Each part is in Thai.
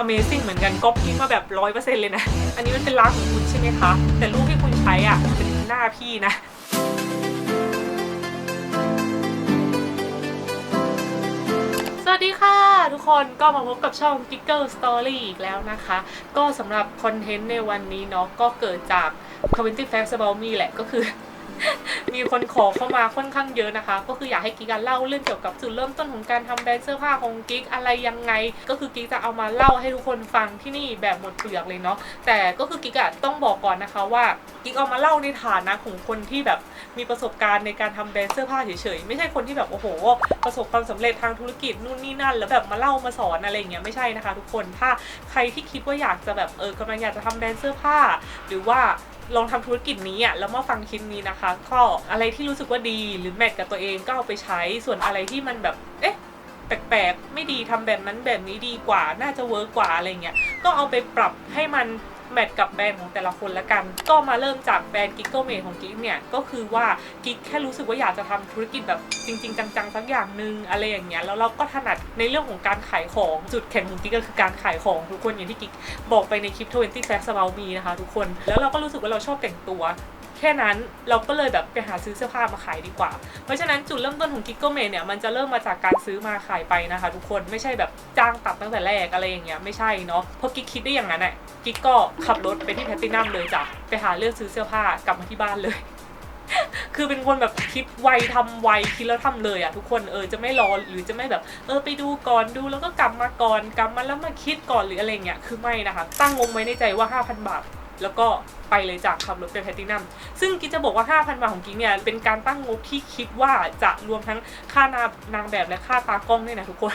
Amazing เหมือนกันก๊อปปี้มาแบบ100%เลยนะอันนี้มันเป็นร้านของคุณใช่ไหมคะแต่รูปที่คุณใช้อ่ะเป็นหน้าพี่นะสวัสดีค่ะทุกคนก็มาพบกับช่อง Giggle Story อีกแล้วนะคะก็สำหรับคอนเทนต์ในวันนี้เนาะก็เกิดจาก20 Facts About Me แหละก็คือ มีคนขอเข้ามาค่อนข้างเยอะนะคะก็คืออยากให้กิ๊กเล่าเรื่องเกี่ยวกับจุดเริ่มต้นของการทำแบรนด์เสื้อผ้าของกิ๊กอะไรยังไงก็คือกิ๊กจะเอามาเล่าให้ทุกคนฟังที่นี่แบบหมดเปลือกเลยเนาะแต่ก็คือกิ๊กต้องบอกก่อนนะคะว่ากิ๊กเอามาเล่าในฐานะของคนที่แบบมีประสบการณ์ในการทำแบรนด์เสื้อผ้าเฉยๆไม่ใช่คนที่แบบโอ้โหประสบความสำเร็จทางธุรกิจนู่นนี่นั่นแล้วแบบมาเล่ามาสอนอะไรเงี้ยไม่ใช่นะคะทุกคนถ้าใครที่คิดว่าอยากจะแบบกำลังอยากจะทำแบรนด์เสื้อผ้าหรือว่าลองทำธุรกิจนี้อ่ะแล้วมาฟังคลิปนี้นะคะก็อะไรที่รู้สึกว่าดีหรือแมทกับตัวเองก็เอาไปใช้ส่วนอะไรที่มันแบบแปลกๆไม่ดีทำแบบนั้นแบบนี้ดีกว่าน่าจะเวิร์กกว่าอะไรเงี้ยก็เอาไปปรับให้มันแมทกับแบรนด์ของแต่ละคนละกันก็มาเริ่มจากแบรนด์ Giggle Made ของกิ๊กเนี่ยก็คือว่ากิ๊กแค่รู้สึกว่าอยากจะทำธุรกิจแบบจริงๆจังๆสักอย่างนึงอะไรอย่างเงี้ยแล้วเราก็ถนัดในเรื่องของการขายของจุดแข็งของกิ๊กก็คือการขายของทุกคนอย่างที่กิ๊กบอกไปในคลิป20 Facts About Me นะคะทุกคนแล้วเราก็รู้สึกว่าเราชอบแต่งตัวแค่นั้นเราก็เลยแบบไปหาซื้อเสื้อผ้ามาขายดีกว่าเพราะฉะนั้นจุดเริ่มต้นของ Giggle Made เนี่ยมันจะเริ่มมาจากการซื้อมาขายไปนะคะทุกคนไม่ใช่แบบจ้างตัดตั้งแต่แรกอะไรอย่างเงี้ยไม่ใช่เนาะพอกิ๊กคิดได้อย่างนั้นอ่ะกิ๊กก็ขับรถไปที่แพลตินัมเลยจ้ะไปหาเลือกซื้อเสื้อผ้ากลับมาที่บ้านเลย คือเป็นคนแบบคิดไวทำไวคิดแล้วทำเลยอะทุกคนจะไม่รอหรือจะไม่แบบไปดูก่อนดูแล้วก็กลับมาก่อนกลับมาแล้วมาคิดก่อนหรืออะไรเงี้ยคือไม่นะคะตั้งงบไว้ในใจว่า 5,000 บาทแล้วก็ไปเลยจากขับรถไปแพลตินัมซึ่งกิ๊กจะบอกว่า 5,000 บาทของกิ๊กเนี่ยเป็นการตั้งงบที่คิดว่าจะรวมทั้งค่านางแบบและค่าตากล้องด้วยนะทุกคน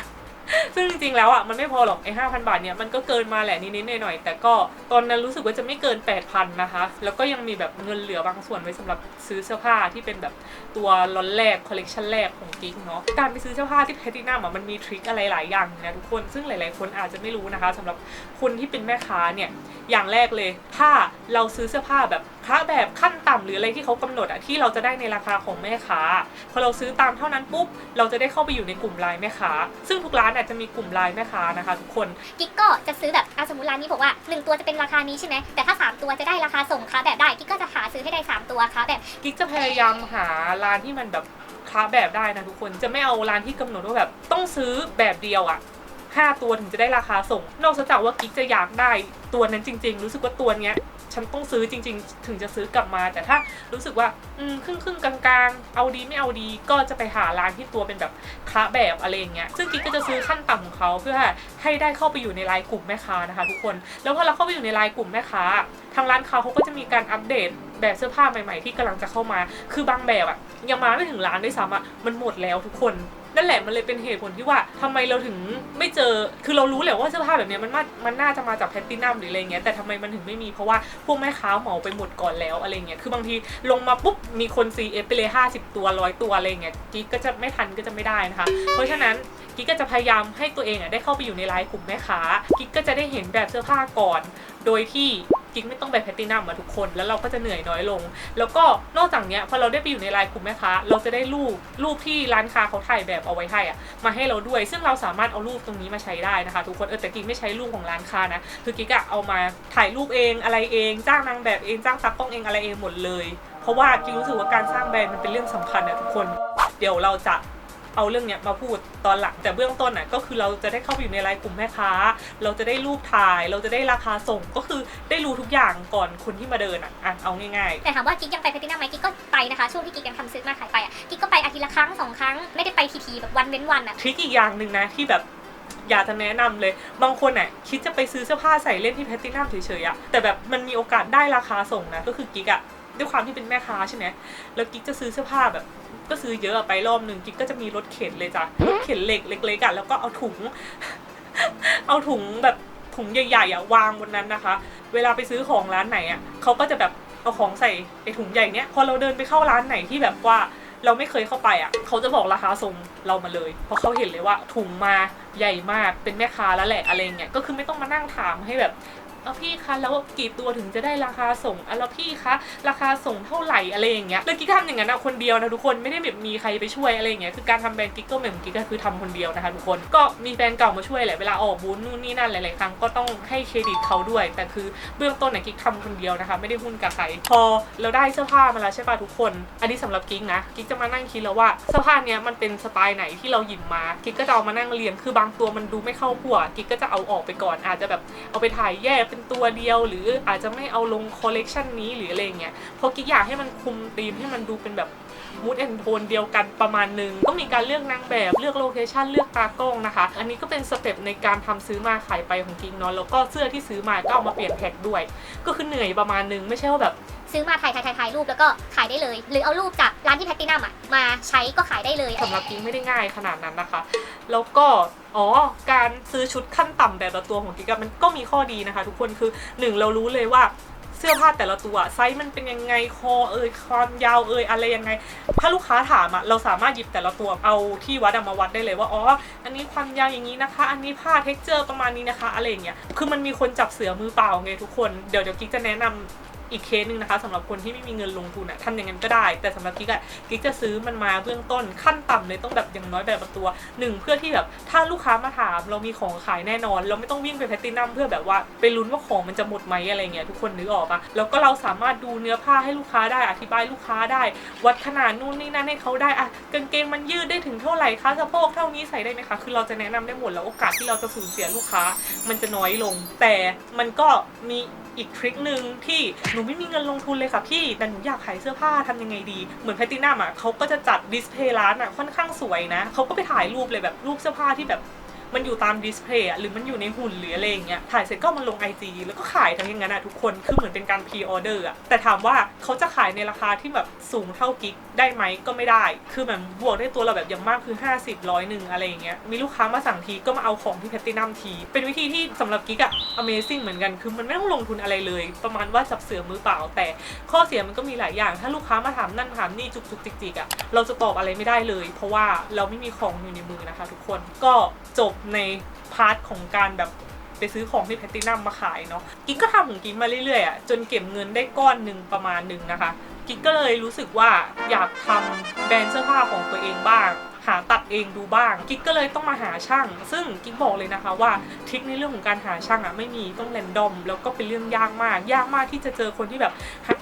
ซึ่งจริงๆแล้วอ่ะมันไม่พอหรอกไอ้ 5,000 บาทเนี่ยมันก็เกินมาแหละนิดๆหน่อยๆแต่ก็ตอนนั้นรู้สึกว่าจะไม่เกิน 8,000 นะคะแล้วก็ยังมีแบบเงินเหลือบางส่วนไว้สำหรับซื้อเสื้อผ้าที่เป็นแบบตัวล็อตแรกคอลเลกชันแรกของกิ๊กเนาะการไปซื้อเสื้อผ้าที่แพลตินัมอ่ะมันมีทริคอะไรหลายอย่างนะทุกคนซึ่งหลายๆคนอาจจะไม่รู้นะคะสำหรับคนที่เป็นแม่ค้าเนี่ยอย่างแรกเลยถ้าเราซื้อเสื้อผ้าแบบแบบขั้นต่ำหรืออะไรที่เขากำหนดอะที่เราจะได้ในราคาของแม่ค้าพอเราซื้อตามเท่านั้นปุ๊บเราจะได้เข้าไปอยู่ในกลุ่มไลน์แม่ค้าซึ่งทุกร้านอาจจะมีกลุ่มไลน์แม่ค้านะคะทุกคนกิ๊กก็จะซื้อแบบสมมติร้านนี้บอกว่า1ตัวจะเป็นราคานี้ใช่ไหมแต่ถ้า3ตัวจะได้ราคาส่งค้าแบบได้กิ๊กก็จะหาซื้อให้ได้3ตัวค้าแบบกิ๊กจะพยายามหาร้านที่มันแบบค้าแบบได้นะทุกคนจะไม่เอาร้านที่กำหนดว่าแบบต้องซื้อแบบเดียวอะ5ตัวถึงจะได้ราคาส่งนอกจากว่ากิ๊กจะอยากได้ตัวนั้นจริงๆรู้สึกว่าตัวเนี้ยฉันต้องซื้อจริงๆถึงจะซื้อกลับมาแต่ถ้ารู้สึกว่าครึ่งกลางๆเอาดีไม่เอาดีก็จะไปหาร้านที่ตัวเป็นแบบค้าแบบอะไรอย่างเงี้ยซึ่งกิ๊กก็จะซื้อขั้นต่ำของเขาเพื่อให้ได้เข้าไปอยู่ในไลน์กลุ่มแม่ค้านะคะทุกคนแล้วพอเราเข้าไปอยู่ในไลน์กลุ่มแม่ค้าทางร้านเขาก็จะมีการอัปเดตแบบเสื้อผ้าใหม่ๆที่กำลังจะเข้ามาคือบางแบบอะยังมาไม่ถึงร้านด้วยซ้ำอะมันหมดแล้วทุกคนนั่นแหละมันเลยเป็นเหตุผลที่ว่าทำไมเราถึงไม่เจอคือเรารู้แหละว่าเสื้อผ้าแบบนี้มันน่าจะมาจากแพลตินัมหรืออะไรเงี้ยแต่ทำไมมันถึงไม่มีเพราะว่าพวกแม่ค้าเหมาไปหมดก่อนแล้วอะไรเงี้ยคือบางทีลงมาปุ๊บมีคน CF ไปเลย50ตัว100ตัวอะไรเงี้ยกิ๊กก็จะไม่ทันก็จะไม่ได้นะคะเพราะฉะนั้นกิ๊กก็จะพยายามให้ตัวเองได้เข้าไปอยู่ในไลน์กลุ่มแม่ค้ากิ๊กก็จะได้เห็นแบบเสื้อผ้าก่อนโดยที่กิ๊กไม่ต้องไปแพลตินัมมาทุกคนแล้วเราก็จะเหนื่อยน้อยลงแล้วก็นอกจากเนี้ยพอเราได้ไปอยู่ในไลน์กลุ่มแม่ค้าเราจะได้รูปที่ร้านค้าเขาถ่ายแบบเอาไว้ให้มาให้เราด้วยซึ่งเราสามารถเอารูปตรงนี้มาใช้ได้นะคะทุกคนแต่กิ๊กไม่ใช้รูปของร้านค้านะคือกิ๊กเอามาถ่ายรูปเองอะไรเองจ้างนางแบบเองจ้างตากล้องเองอะไรเองหมดเลยเพราะว่ากิ๊กรู้สึกว่าการสร้างแบรนด์มันเป็นเรื่องสำคัญนะทุกคนเดี๋ยวเราจะเอาเรื่องเนี้ยมาพูดตอนหลังแต่เบื้องต้นก็คือเราจะได้เข้าไปอยู่ในไลน์กลุ่มแม่ค้าเราจะได้รูปถ่ายเราจะได้ราคาส่งก็คือได้รู้ทุกอย่างก่อนคนที่มาเดินเอาง่ายๆแต่ถามว่ากิ๊กยังไปแพลตินัมไหมกิ๊กก็ไปนะคะช่วงที่กิ๊กยังทำซื้อมาขายไปกิ๊กก็ไปอาทิตย์ละครั้ง2 ครั้งไม่ได้ไปทีๆแบบวันเว้นวันทริคอีกอย่างหนึ่งนะที่แบบอยากจะแนะนำเลยบางคนคิดจะไปซื้อเสื้อผ้าใส่เล่นที่แพลตินัมเฉยๆแต่แบบมันมีโอกาสได้ราคาส่งนะก็คือกิ๊กด้วยความที่เป็นแม่ค้าใช่ไหมแล้วกิ๊กจะซื้อเสื้อผ้าแบบก็ซื้อเยอะไปรอบนึงกิ๊กก็จะมีรถเข็นเลยจ้ะรถเข็นเหล็กเล็กๆแล้วก็เอาถุง เอาถุงแบบถุงใหญ่ๆวางบนนั้นนะคะเวลาไปซื้อของร้านไหนเขาก็จะแบบเอาของใส่ไอ้ถุงใหญ่เนี้ยพอเราเดินไปเข้าร้านไหนที่แบบว่าเราไม่เคยเข้าไปเขาจะบอกราคาส่งเรามาเลยเพราะเขาเห็นเลยว่าถุงมาใหญ่มากเป็นแม่ค้าแล้วแหละอะไรเงี้ยก็คือไม่ต้องมานั่งถามให้แบบ พี่คะแล้วกี่ตัวถึงจะได้ราคาส่งแล้วพี่คะราคาส่งเท่าไหร่อะไรอย่างเงี้ยแล้วกิ๊กทำอย่างนั้นคนเดียวนะทุกคนไม่ได้แบบมีใครไปช่วยอะไรอย่างเงี้ยคือการทำแบรนด์กิ๊กก็เหมือนกิ๊กก็คือทำคนเดียวนะคะทุกคนก็มีแฟนเก่ามาช่วยแหละเวลาออกบูธนู่นนี่นั่นหลายๆครั้งก็ต้องให้เครดิตเขาด้วยแต่คือเบื้องต้นเนี่ยกิ๊กทำคนเดียวนะคะไม่ได้หุ้นกับใครพอเราได้เสื้อผ้ามาแล้วใช่ป่ะทุกคนอันนี้สำหรับกิ๊กนะกิ๊กจะมานั่งคิดแล้วว่าเสื้อผ้าเนี้ยมันเป็นสไตล์ไหนที่เราหยิบมากิ๊กก็จะเอามานั่งเรียงคือบางตัวมันดูไม่เข้าพวกกิ๊กก็จะเอาออกไปก่อนอาจจะแบบเอาไปถ่ายแยกเป็นตัวเดียวหรืออาจจะไม่เอาลงคอลเลกชันนี้หรืออะไรเงี้ยเพราะกิ๊กอยากให้มันคุมธีมให้มันดูเป็นแบบมูดแอนโทนเดียวกันประมาณนึงก็มีการเลือกนางแบบเลือกโลเคชั่นเลือกตากล้องนะคะอันนี้ก็เป็นสเต็ปในการทำซื้อมาขายไปของกิ๊กเนาะแล้วก็เสื้อที่ซื้อมาก็เอามาเปลี่ยนแพ็คด้วยก็คือเหนื่อยประมาณนึงไม่ใช่ว่าแบบซื้อมาถ่ายรูปแล้วก็ขายได้เลยหรือเอารูปจากร้านที่แพลตตินัมมาใช้ก็ขายได้เลยสำหรับกิ๊กไม่ได้ง่ายขนาดนั้นนะคะแล้วก็การซื้อชุดขั้นต่ำแต่ละตัวของกิ๊กมันก็มีข้อดีนะคะทุกคนคือ1เรารู้เลยว่าเสื้อผ้าแต่ละตัวไซส์มันเป็นยังไงคอความยาวอะไรยังไงถ้าลูกค้าถามเราสามารถหยิบแต่ละตัวเอาที่วัดมาวัดได้เลยว่าอันนี้ความยาวอย่างนี้นะคะอันนี้ผ้าเท็กเจอร์ประมาณนี้นะคะอะไรอย่างเงี้ยคือมันมีคนจับเสือมือเปล่าไงทุกคนเดี๋ยวกิ๊กจะแนะนำอีกเคสหนึ่งนะคะสำหรับคนที่ไม่มีเงินลงทุนทำอย่างนั้นก็ได้แต่สำหรับกิ๊กจะซื้อมันมาเบื้องต้นขั้นต่ำเลยต้องแบบอย่างน้อยแบบตัว1เพื่อที่แบบถ้าลูกค้ามาถามเรามีของขายแน่นอนเราไม่ต้องวิ่งไปแพลตตินัมเพื่อแบบว่าไปลุ้นว่าของมันจะหมดไหมอะไรเงี้ยทุกคนนึกออกปะแล้วก็เราสามารถดูเนื้อผ้าให้ลูกค้าได้อธิบายลูกค้าได้วัดขนาดนู่นนี่นั่นให้เขาได้กางเกงมันยืดได้ถึงเท่าไหร่คะสะโพกเท่านี้ใส่ได้ไหมคะคือเราจะแนะนำได้หมดแล้วโอกาสที่เราจะสูญเสียลูกค้ามันจะน้อยลงแต่มันก็มีอีกทริคหนึ่งที่หนูไม่มีเงินลงทุนเลยค่ะพี่แต่หนูอยากขายเสื้อผ้าทำยังไงดีเหมือนแพลตตินัมเขาก็จะจัดดิสเพย์ร้านค่อนข้างสวยนะเขาก็ไปถ่ายรูปเลยแบบรูปเสื้อผ้าที่แบบมันอยู่ตามดิสเพย์หรือมันอยู่ในหุ่นหรืออะไรอย่างเงี้ยถ่ายเสร็จก็มันลง IG แล้วก็ขายทั้งอย่างนั้นทุกคนคือเหมือนเป็นการพรีออเดอร์แต่ถามว่าเขาจะขายในราคาที่แบบสูงเท่ากิ๊กได้ไหมก็ไม่ได้คือแบบบวกได้ตัวเราแบบอย่างมากคือ50 100นึงอะไรอย่างเงี้ยมีลูกค้ามาสั่งทีก็มาเอาของที่แพลตตินัมทีเป็นวิธีที่สำหรับกิ๊กAmazing เหมือนกันคือมันไม่ต้องลงทุนอะไรเลยประมาณว่าจับเสือมือเปล่าแต่ข้อเสียมันก็มีหลายอย่างถ้าลูกค้ามาถามนั่นถามนี่จุกจิกเราจะตอบอะไรไม่ได้เลยเพราะว่าเราไม่มีของอยู่ในมือนะคะทุกคนก็จบในพาร์ทของการแบบไปซื้อของที่แพลตตินัมมาขายเนาะกิ๊กก็ทำของกิ๊กมาเรื่อยๆจนเก็บเงินได้ก้อนหนึ่งประมาณหนึ่งนะคะกิ๊กก็เลยรู้สึกว่าอยากทำแบรนด์เสื้อผ้าของตัวเองบ้างหาตัดเองดูบ้างกิ๊กก็เลยต้องมาหาช่างซึ่งกิ๊กบอกเลยนะคะว่าทริคในเรื่องของการหาช่างไม่มีต้องแรนดอมแล้วก็เป็นเรื่องยากมากที่จะเจอคนที่แบบ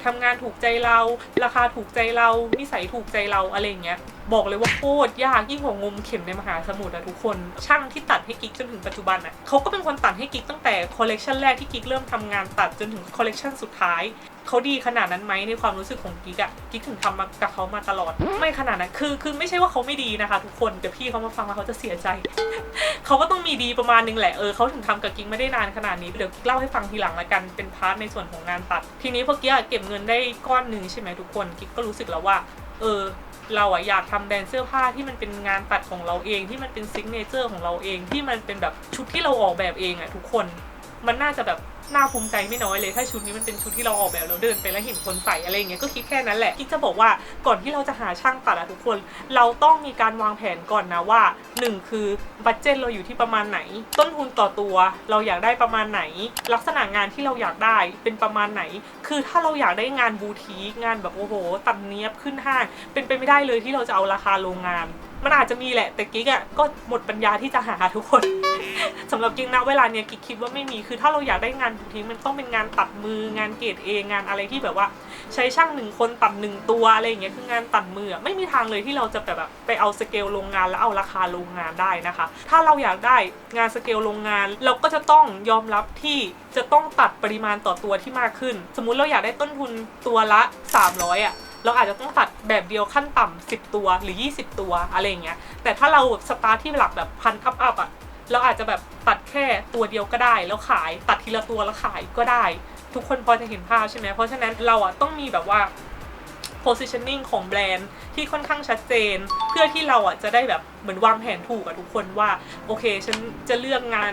ทำงานถูกใจเราราคาถูกใจเรานิสัยถูกใจเราอะไรอย่างเงี้ยบอกเลยว่าโคตรยากยิ่งกว่างมเข็มในมหาสมุทรทุกคนช่างที่ตัดให้กิ๊กจนถึงปัจจุบันเขาก็เป็นคนตัดให้กิ๊กตั้งแต่คอลเลกชันแรกที่กิ๊กเริ่มทำงานตัดจนถึงคอลเลกชันสุดท้ายเขาดีขนาดนั้นไหมในความรู้สึกของกิ๊กถึงทำมากับเขามาตลอดไม่ขนาดนั้นคือไม่ใช่ว่าเขาไม่ดีนะคะทุกคนเดี๋ยวพี่เขามาฟังแล้วเขาจะเสียใจ เขาก็ต้องมีดีประมาณนึงแหละเขาถึงทำกับกิ๊กไม่ได้นานขนาดนี้เดี๋ยวกิ๊กเล่าให้ฟังทีหลังละกันเป็นพาร์ทในส่วนของงานตัดทีนี้พอกิ๊กเก็บเงินได้ก้อนนึงใช่ไหมทุกคนกิ๊กก็รู้สึกแล้วว่าเราอยากทำแบรนด์เสื้อผ้าที่มันเป็นงานตัดของเราเองที่มันเป็นซิกเนเจอร์ของเราเองที่มันเป็นแบบชุดที่เราออกแบบเองทุกคนมันน่าจะแบบน่าภูมิใจไม่น้อยเลยถ้าชุดนี้มันเป็นชุดที่เราออกแบบเราเดินไปแล้วเห็นคนใส่อะไรอย่างเงี้ยก็คิดแค่นั้นแหละกิ๊กจะบอกว่าก่อนที่เราจะหาช่างตัดทุกคนเราต้องมีการวางแผนก่อนนะว่า1คือบัดเจ็ตเราอยู่ที่ประมาณไหนต้นทุนต่อตัวเราอยากได้ประมาณไหนลักษณะงานที่เราอยากได้เป็นประมาณไหนคือถ้าเราอยากได้งานบูติกงานแบบโอ้โหตัดเนี้ยบขึ้นห้างเป็นไปไม่ได้เลยที่เราจะเอาราคาโรงงานมันอาจจะมีแหละแต่กิ๊กก็หมดปัญญาที่จะหาทุกคน สำหรับกิ๊กนะเวลาเนี้ยกิ๊กคิดว่าไม่มีคือถ้าเราอยากได้งานบูติกมันต้องเป็นงานตัดมืองานเกรดเองานอะไรที่แบบว่าใช้ช่าง1คนตัด1ตัวอะไรอย่างเงี้ยคืองานตัดมือไม่มีทางเลยที่เราจะแบบไปเอาสเกลโรงงานแล้วเอาราคาโรงงานได้นะคะถ้าเราอยากได้งานสเกลโรงงานเราก็จะต้องยอมรับที่จะต้องตัดปริมาณต่อตัวที่มากขึ้นสมมุติเราอยากได้ต้นทุนตัวละ300เราอาจจะต้องตัดแบบเดียวขั้นต่ำ10ตัวหรือ20ตัวอะไรอย่างเงี้ยแต่ถ้าเราสตาร์ทที่หลักแบบพันอัพเราอาจจะแบบตัดแค่ตัวเดียวก็ได้แล้วขายตัดทีละตัวแล้วขายก็ได้ทุกคนพอจะเห็นภาพใช่ไหมเพราะฉะนั้นเราต้องมีแบบว่า positioning ของแบรนด์ที่ค่อนข้างชัดเจนเพื่อที่เราจะได้แบบเหมือนวางแผนถูกทุกคนว่าโอเคฉันจะเลือกงาน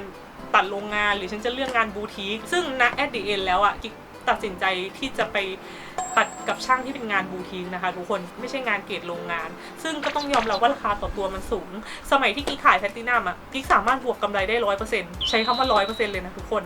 ตัดโรงงานหรือฉันจะเลือกงานบูติกซึ่งณ at the end แล้วกิ๊กต ตัดสินใจที่จะไปตัดกับช่างที่เป็นงานบูติกนะคะทุกคนไม่ใช่งานเกรดโรงงานซึ่งก็ต้องยอมรับว่าราคาต่อตัวมันสูงสมัยที่กิ๊กขายแพลตินัมกิ๊กสามารถบวกกำไรได้ 100% ใช้คำว่า 100% เลยนะทุกคน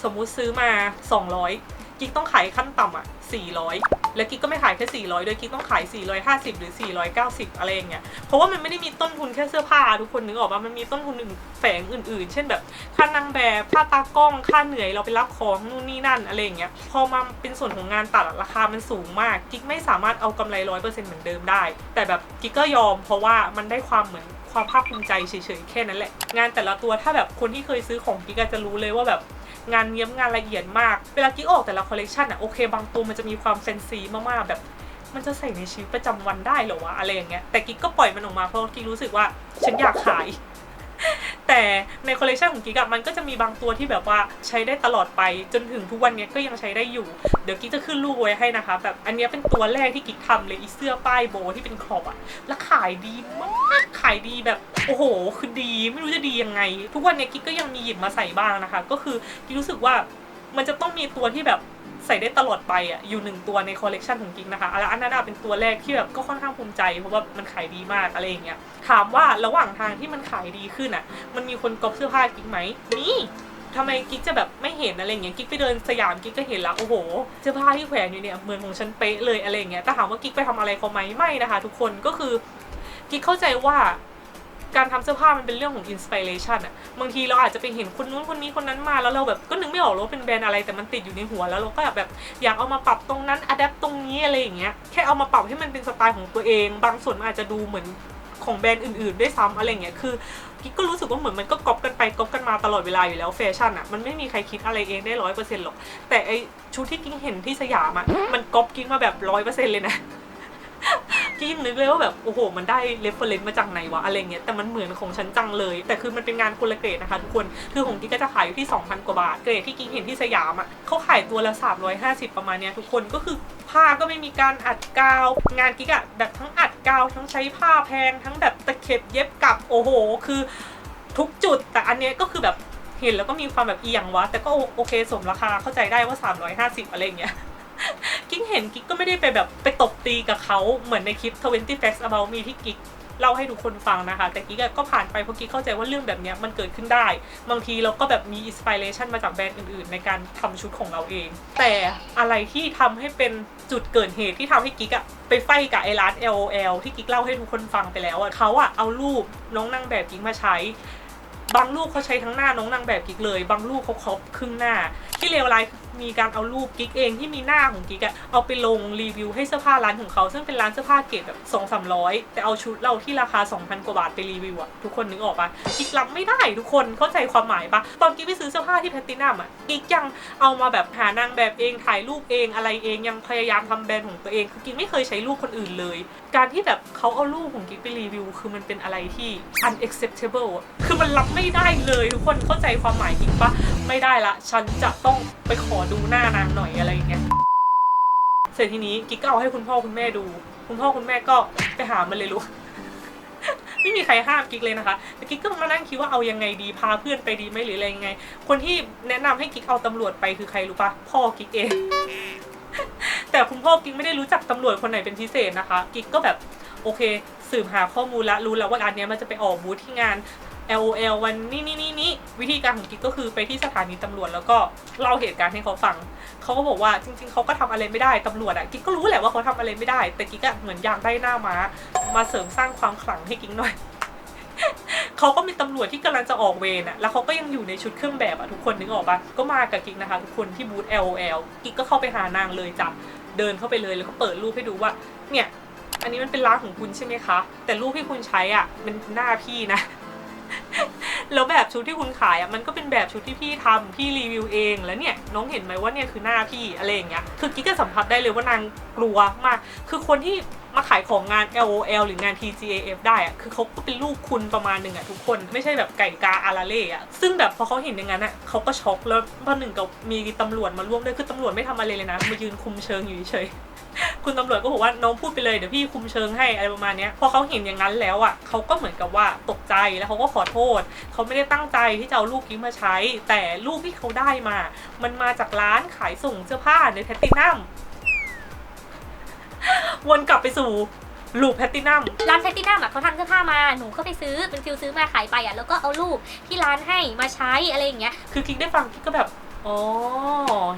สมมุติซื้อมา200กิ๊กต้องขายขั้นต่ำ400แล้วกิ๊กก็ไม่ขายแค่400ด้วยกิ๊กต้องขาย450หรือ490อะไรอย่างเงี้ยเพราะว่ามันไม่ได้มีต้นทุนแค่เสื้อผ้าทุกคนนึกออกป่ะมันมีต้นทุนแฝงอื่นๆเช่นแบบค่านางแบบค่าตากล้องค่าเหนื่อยเราไปรับของนู่นนี่นั่นอะไรอย่างเงี้ยพอมาเป็นส่วนของงานตัดราคามันสูงมากกิ๊กไม่สามารถเอากำไร 100% เหมือนเดิมได้แต่แบบกิ๊กก็ยอมเพราะว่ามันได้ความเหมือนความภาคภูมิใจเฉยๆแค่นั้นแหละงานแต่ละตัวถ้าแบบคนที่เคยซื้อของกิ๊กจะรู้เลยว่าแบบงานเนี้ยงานละเอียดมากเวลากิ๊กออกแต่ละคอลเลกชันโอเคบางตัวมันจะมีความแฟนซีมากๆแบบมันจะใส่ในชีวิตประจำวันได้เหรอวะอะไรอย่างเงี้ยแต่กิ๊กก็ปล่อยมันออกมาเพราะกิ๊กรู้สึกว่าฉันอยากขายแต่ในคอลเลกชันของกิ๊กมันก็จะมีบางตัวที่แบบว่าใช้ได้ตลอดไปจนถึงทุกวันนี้ก็ยังใช้ได้อยู่เดี๋ยวกิ๊กจะขึ้นรูปไว้ให้นะคะแบบอันนี้เป็นตัวแรกที่กิ๊กทำเลยอีเสื้อป้ายโบที่เป็นขอบแล้วขายดีมากขายดีแบบโอ้โหคือดีไม่รู้จะดียังไงทุกวันนี้กิ๊กก็ยังมีหยิบมาใส่บ้างนะคะก็คือกิ๊กรู้สึกว่ามันจะต้องมีตัวที่แบบใส่ได้ตลอดไปอยู่1ตัวในคอลเลกชันของกิ๊กนะคะแล้วอันนั้นเป็นตัวแรกที่แบบก็ค่อนข้างภูมิใจเพราะว่ามันขายดีมากอะไรอย่างเงี้ยถามว่าระหว่างทางที่มันขายดีขึ้นมันมีคนก๊อปเสื้อผ้ากิ๊กไหมนี่ทำไมกิ๊กจะแบบไม่เห็นอะไรอย่างเงี้ยกิ๊กไปเดินสยามกิ๊กก็เห็นแล้วโอ้โหเสื้อผ้าที่แขวนอยู่เนี่ยเหมือนของฉันเป๊ะเลยอะไรอย่างเงี้ยแต่ถามว่ากิ๊กไปทำอะไรเขาไหมไม่นะคะทุกคนก็คือกิ๊กเข้าใจว่าการทำเสื้อผ้ามันเป็นเรื่องของอินสปิเรชันบางทีเราอาจจะไปเห็นคนนู้นคนนี้คนนั้นมาแล้วเราแบบก็นึกไม่ออกว่าเป็นแบรนด์อะไรแต่มันติดอยู่ในหัวแล้วเราก็แบบอยากเอามาปรับตรงนั้นอะแดปตรงนี้อะไรอย่างเงี้ยแค่เอามาปรับให้มันเป็นสไตล์ของตัวเองบางส่วนมันอาจจะดูเหมือนของแบรนด์อื่นๆด้วยซ้ำอะไรเงี้ยคือกิ๊กก็รู้สึกว่าเหมือนมันก็ก๊อปกันไปก๊อปกันมาตลอดเวลาอยู่แล้วแฟชั่นมันไม่มีใครคิดอะไรเองได้ 100% หรอกแต่ไอชุดที่กิ๊กเห็นที่สยามมันก๊อปกิ๊กมาแบบ 100% เลยนะกิ๊กนึกเลยว่าแบบโอ้โหมันได้เรฟเฟอเรนซ์มาจากไหนวะอะไรเงี้ยแต่มันเหมือนของฉันจังเลยแต่คือมันเป็นงานคนละเกรดนะคะทุกคนคือของกิ๊กก็จะขายอยู่ที่ 2,000 กว่าบาทเกรดที่กิ๊กเห็นที่สยามเขาขายตัวละ350ประมาณเนี้ยทุกคนก็คือผ้าก็ไม่มีการอัดกาวงานกิ๊กแบบทั้งอัดกาวทั้งใช้ผ้าแพงทั้งแบบตะเข็บเย็บกลับโอ้โหคือทุกจุดแต่อันเนี้ยก็คือแบบเห็นแล้วก็มีความแบบเอียงวะแต่ก็โอเคสมราคาเข้าใจได้ว่า350อะไรเงี้ยกิ๊กเห็นกิ๊กก็ไม่ได้ไปแบบไปตบตีกับเขาเหมือนในคลิป20 Facts About Me ที่กิ๊กเล่าให้ทุกคนฟังนะคะแต่กิ๊กก็ผ่านไปเพราะกิ๊กเข้าใจว่าเรื่องแบบนี้มันเกิดขึ้นได้บางทีเราก็แบบมีอินสปิเรชันมาจากแบรนด์อื่นๆในการทำชุดของเราเองแต่อะไรที่ทำให้เป็นจุดเกิดเหตุที่ทำให้กิ๊กไปไฟกับไอ้ร้าน LOL ที่กิ๊กเล่าให้ทุกคนฟังไปแล้วเขาเอารูปน้องนางแบบกิ๊กมาใช้บางรูปเขาใช้ทั้งหน้าน้องนางแบบกิ๊กเลยบางรูปเขาครอบครึ่งหน้าที่เลวร้ายมีการเอารูปกิ๊กเองที่มีหน้าของกิ๊กเอาไปลงรีวิวให้เสื้อผ้าร้านของเขาซึ่งเป็นร้านเสื้อผ้าเกรดแบบ200-300แต่เอาชุดเราที่ราคา 2,000 กว่าบาทไปรีวิวทุกคนนึกออกปะกิ๊กรับไม่ได้ทุกคนเข้าใจความหมายปะตอนกิ๊กไปซื้อเสื้อผ้าที่แพลตินัมกิ๊กยังเอามาแบบหานางแบบเองถ่ายรูปเองอะไรเองยังพยายามทำแบรนด์ของตัวเองคือกิ๊กไม่เคยใช้รูปคนอื่นเลยการที่แบบเขาเอารูปของกิ๊กไปรีวิวคือมันเป็นอะไรที่ unacceptable คือมันรับไม่ได้เลยทุกคนเข้าใจความหมายกิ๊กปะไม่ได้ละฉันจะต้องไปขอดูหน้านางหน่อยอะไรอย่างเงี้ยเสร็จทีนี้กิ๊กก็เอาให้คุณพ่อคุณแม่ดูคุณพ่อคุณแม่ก็ไปหามันเลยลูก ไม่มีใครห้ามกิ๊กเลยนะคะแต่กิ๊กก็มานั่งคิดว่าเอายังไงดีพาเพื่อนไปดีไหมหรืออะไรยังไงคนที่แนะนำให้กิ๊กเอาตำรวจไปคือใครรู้ปะพ่อกิ๊กเอง แต่คุณพ่อกิ๊กไม่ได้รู้จักตำรวจคนไหนเป็นพิเศษนะคะกิ๊กก็แบบโอเคสืบหาข้อมูลละรู้แล้วว่าอันนี้มันจะไปออกบูธที่งานLOL วันนี้วิธีการของกิ๊กก็คือไปที่สถานีตำรวจแล้วก็เล่าเหตุการณ์ให้เขาฟังเขาก็บอกว่าจริงๆเขาก็ทำอะไรไม่ได้ตำรวจกิ๊กก็รู้แหละว่าเขาทำอะไรไม่ได้แต่กิ๊กเหมือนอยากได้หน้าม้ามาเสริมสร้างความขลังให้กิ๊กหน่อย เขาก็มีตำรวจที่กำลังจะออกเวรแล้วเขาก็ยังอยู่ในชุดเครื่องแบบทุกคนนึกออกปะก็มากับกิ๊กนะคะทุกคนที่บูธ LOL กิ๊กก็เข้าไปหานางเลยจ้ะเดินเข้าไปเลยแล้วก็เปิดรูปให้ดูว่าเนี่ยอันนี้มันเป็นร้านของคุณใช่ไหมคะแต่รูปที่คุณใช้เป็นหน้าพี่นะแล้วแบบชุดที่คุณขายมันก็เป็นแบบชุดที่พี่ทำพี่รีวิวเองแล้วเนี่ยน้องเห็นไหมว่าเนี่ยคือหน้าพี่อะไรอย่างเงี้ยคือกิ๊กจะสัมผัสได้เลยว่านางกลัวมากคือคนที่มาขายของงาน LOL หรืองาน TGAF ได้คือเขาก็เป็นลูกคุณประมาณหนึ่งทุกคนไม่ใช่แบบไก่กาอาราเล่ซึ่งแบบพอเขาเห็นอย่างนั้นเขาก็ช็อกแล้วพอหนึ่งกับมีตำรวจมาร่วมด้วยคือตำรวจไม่ทำอะไรเลยนะมายืนคุมเชิงอยู่เฉย คุณตำรวจก็บอกว่าน้องพูดไปเลยเดี๋ยวพี่คุมเชิงให้อะไรประมาณนี้พอเขาเห็นอย่างนั้นแล้วอ่ะเขาก็เหมือนกับว่าตกใจแล้วเขาก็ขอโทษเขาไม่ได้ตั้งใจที่จะเอารูปกิ๊กมาใช้แต่รูปที่เขาได้มามันมาจากร้านขายส่งเสื้อผ้าในแพลตินัมวนกลับไปสู่รูปแพลตินัมร้านแพลตินัมอ่ะเขาทำเสื้อผ้ามาหนูก็ไปซื้อเป็นฟิลซื้อมาขายไปอ่ะแล้วก็เอารูปที่ร้านให้มาใช้อะไรอย่างเงี้ยคือกิ๊กได้ฟังกิ๊กก็แบบอ๋อ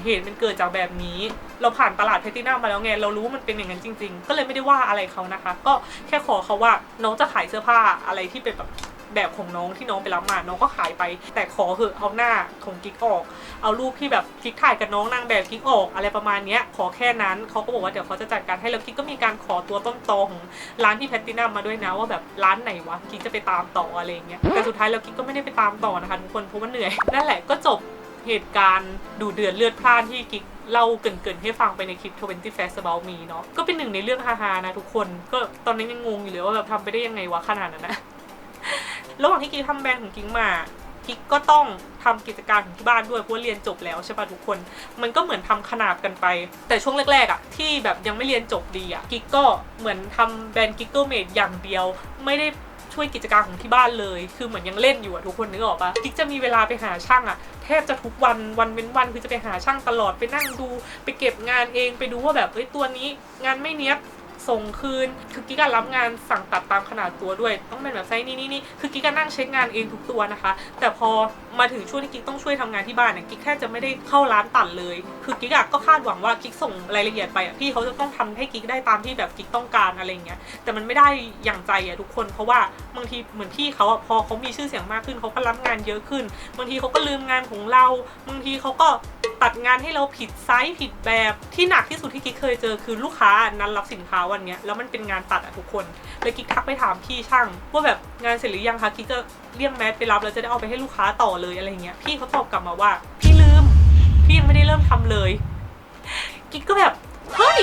เหตุมันเกิดจากแบบนี้เราผ่านตลาดแพลตินัมมาแล้วไงเรารู้ว่ามันเป็นอย่างนั้นจริงๆก็เลยไม่ได้ว่าอะไรเขานะคะก็แค่ขอเขาว่าน้องจะขายเสื้อผ้าอะไรที่เป็นแบบของน้องที่น้องไปรับมาน้องก็ขายไปแต่ขอเหอะเอาหน้าของกิ๊กออกเอารูปที่แบบกิ๊กถ่ายกับน้องนางแบบกิ๊กออกอะไรประมาณนี้ขอแค่นั้นเขาก็บอกว่าเดี๋ยวเขาจะจัดการให้แล้วกิ๊กก็มีการขอตัวต้นตอของร้านที่แพลตินัมมาด้วยนะว่าแบบร้านไหนวะกิ๊กจะไปตามต่ออะไรเงี้ยแต่สุดท้ายแล้วกิ๊กก็ไม่ได้ไปตามต่อนะคะทุกคนเพราะว่าเหนื่อยนั่นแหละก็จบเหตุการณ์ดูเดือดเลือดพล่านที่กิ๊กเล่าเกินให้ฟังไปในคลิป20 Facts About Me เนาะก็เป็นหนึ่งในเรื่องฮาๆนะทุกคนก็ตอนนี้ยังงงอยู่เลยว่าแบบทำไปได้ยังไงวะขนาดนั้นนะระหว่างที่กิ๊กทำแบรนด์ของกิ๊กมากิ๊กก็ต้องทำกิจการของที่บ้านด้วยเพราะเรียนจบแล้วใช่ป่ะทุกคนมันก็เหมือนทำขนาบกันไปแต่ช่วงแรกๆอ่ะที่แบบยังไม่เรียนจบดีอ่ะกิ๊กก็เหมือนทำแบรนด์ Gigglemate อย่างเดียวไม่ได้ช่วยกิจการของที่บ้านเลยคือเหมือนยังเล่นอยู่อะทุกคนนึกออกปะกิ๊กจะมีเวลาไปหาช่างอะแทบจะทุกวันเว้นวันคือจะไปหาช่างตลอดไปนั่งดูไปเก็บงานเองไปดูว่าแบบตัวนี้งานไม่เนี้ยส่งคืนคือกิ๊กรับงานสั่งตัดตามขนาดตัวด้วยต้องเป็นแบบไซส์นี่คือกิ๊กนั่งเช็คงานเองทุกตัวนะคะแต่พอมาถึงช่วงที่กิ๊กต้องช่วยทำงานที่บ้านเนี่ยกิ๊กแค่จะไม่ได้เข้าร้านตัดเลยคือกิ๊กก็คาดหวังว่ากิ๊กส่งรายละเอียดไปพี่เขาจะต้องทำให้กิ๊กได้ตามที่แบบกิ๊กต้องการอะไรเงี้ยแต่มันไม่ได้อย่างใจทุกคนเพราะว่าบางทีเหมือนพี่เขาพอเขามีชื่อเสียงมากขึ้นเขาก็รับงานเยอะขึ้นบางทีเขาก็ลืมงานของเราบางทีเขาก็ตัดงานให้เราผิดไซส์ผิดแบบที่หนักที่สุดที่กิ๊กเคยเจอคือลูกค้านั้นรับสินค้าวันนี้แล้วมันเป็นงานตัดทุกคนเลยกิ๊กทักไปถามพี่ช่างว่าแบบงานเสร็จหรือยังคะกิ๊กจะเรียกแมสไปรับแล้วจะได้เอาไปให้ลูกค้าต่อเลยอะไรเงี้ยพี่เขาตอบกลับมาว่าพี่ลืมพี่ยังไม่ได้เริ่มทำเลยกิ๊กก็แบบเฮ้ย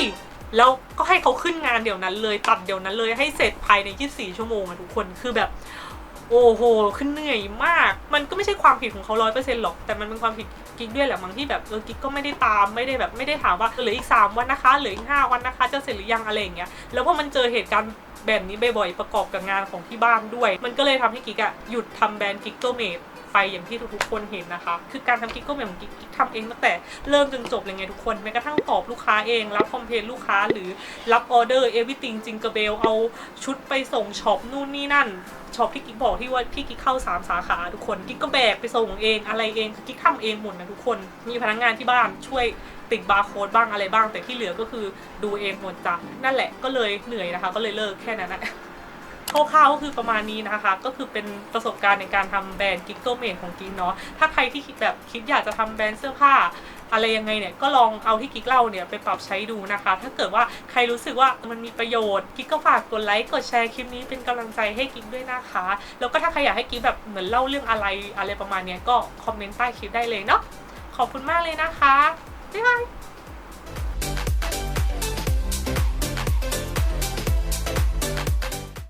แล้วก็ให้เขาขึ้นงานเดี๋ยวนั้นเลยตัดเดี๋ยวนั้นเลยให้เสร็จภายใน24 ชั่วโมงทุกคนคือแบบโอ้โหขึ้นเหนื่อยมากมันก็ไม่ใช่ความผิดของเขา100%หรอกแต่มันเป็นความผิดกิ๊กด้วยแหละบางที่แบบกิ๊กก็ไม่ได้ตามไม่ได้ถามว่าเหลืออีก3 วันนะคะเหลืออีก5 วันนะคะจะเสร็จหรือยังอะไรอย่างเงี้ยแล้วพอมันเจอเหตุการณ์แบบนี้บ่อยๆประกอบกับงานของที่บ้านด้วยมันก็เลยทำให้กิ๊กหยุดทำแบรนด์ Gigglemate ไปอย่างที่ทุกๆคนเห็นนะคะคือการทำ Gigglemate ของกิ๊กทำเองตั้งแต่เริ่มจนจบเลยไงทุกคนแม้กระทั่งตอบลูกค้าเองรับคอมเพลนลูกค้าหรือรับออเดอร์ everything จิงเกอร์เบลเอาชุดไปส่งช็อปนู่นนี่นั่นช็อปที่กิ๊กบอกที่ว่าพี่กิ๊กเข้า3 สาขาทุกคนกิ๊กก็แบกไปส่งเองอะไรเองคือกิ๊กทำเองหมดนะทุกคนมีพนักงานที่บ้านช่วยติดบาร์โค้ดบ้างอะไรบ้างแต่ที่เหลือก็คือดูเองหมดจ้ะนั่นแหละก็เลยเหนื่อยนะคะก็เลยเลิกแค่นั้นนะคร่าวๆก็คือประมาณนี้นะคะก็คือเป็นประสบการณ์ในการทำแบรนด์ Gigglemate ของกิ๊กเนาะถ้าใครที่คิดอยากจะทำแบรนด์เสื้อผ้าอะไรยังไงเนี่ยก็ลองเอาที่กิ๊กเล่าเนี่ยไปปรับใช้ดูนะคะถ้าเกิดว่าใครรู้สึกว่ามันมีประโยชน์กิ๊กก็ฝากกดไลค์กดแชร์คลิปนี้เป็นกำลังใจให้กิ๊กด้วยนะคะแล้วก็ถ้าใครอยากให้กิ๊กแบบเหมือนเล่าเรื่องอะไรประมาณเนี้ยก็คอมเมนต์ใต้คลิปได้เลยเนาะขอบคุณมากเลยนะคะบ๊ายบาย